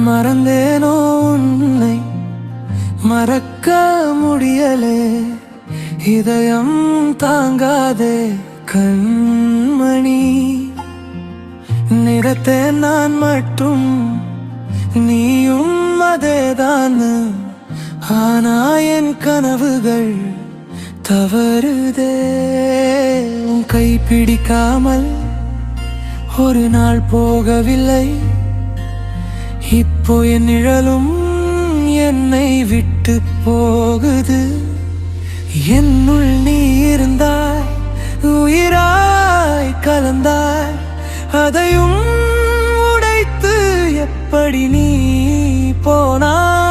மறந்தேனோ உன்னை மறக்க முடியலே, இதயம் தாங்காதே கண்மணி. நிறத்தேன் நான் மட்டும் நீயும் அதேதான், ஆனா என் கனவுகள் தவறுதே. உன் கை பிடிக்காமல் ஒரு நாள் போகவில்லை, இப்போ என் நிழலும் என்னை விட்டு போகுது. என்னுள் நீ இருந்தாய், உயிராய் கலந்தாய், அதையும் உடைத்து எப்படி நீ போனாய்?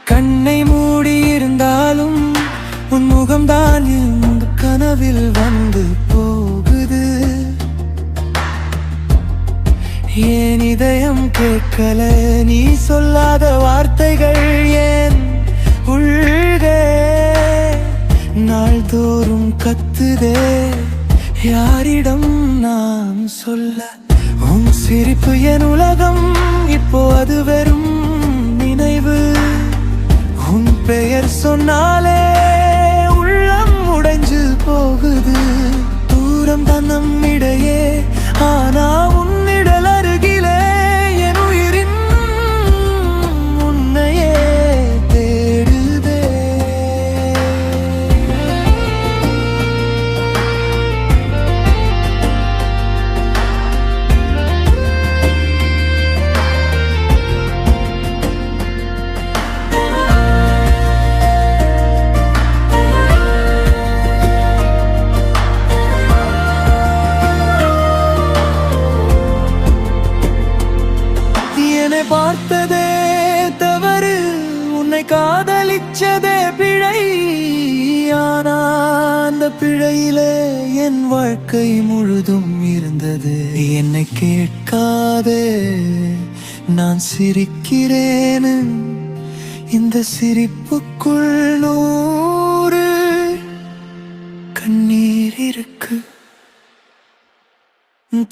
கண்ணை மூடி இருந்தாலும் உன் முகம்தான் இந்த கனவில் வந்து போகுது. ஏன் இதயம் கேட்கல நீ சொல்லாத வார்த்தைகள், ஏன் உள்ளே நாள்தோறும் கத்துதே, யாரிடம் நாம் சொல்ல? உன் சிரிப்பு என் உலகம், இப்போ அது வெறும் நினைவு. உன் பெயர் சொன்னாலே உள்ளம் உடைஞ்சு போகுது. தூரம் தான் நம்மிடையே, ஆனா உன்னிடல் அருகிலே என் உயிரின் உன்னையே தேடுதே. பார்த்ததே தவறு, உன்னை காதலிச்சதே பிழை, ஆனா அந்த பிழையிலே என் வாழ்க்கை முழுதும் இருந்தது. என்னை கேட்காதே நான் சிரிக்கிறேன், இந்த சிரிப்புக்குள் 100 கண்ணீர் இருக்கு.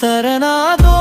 தரனாதோ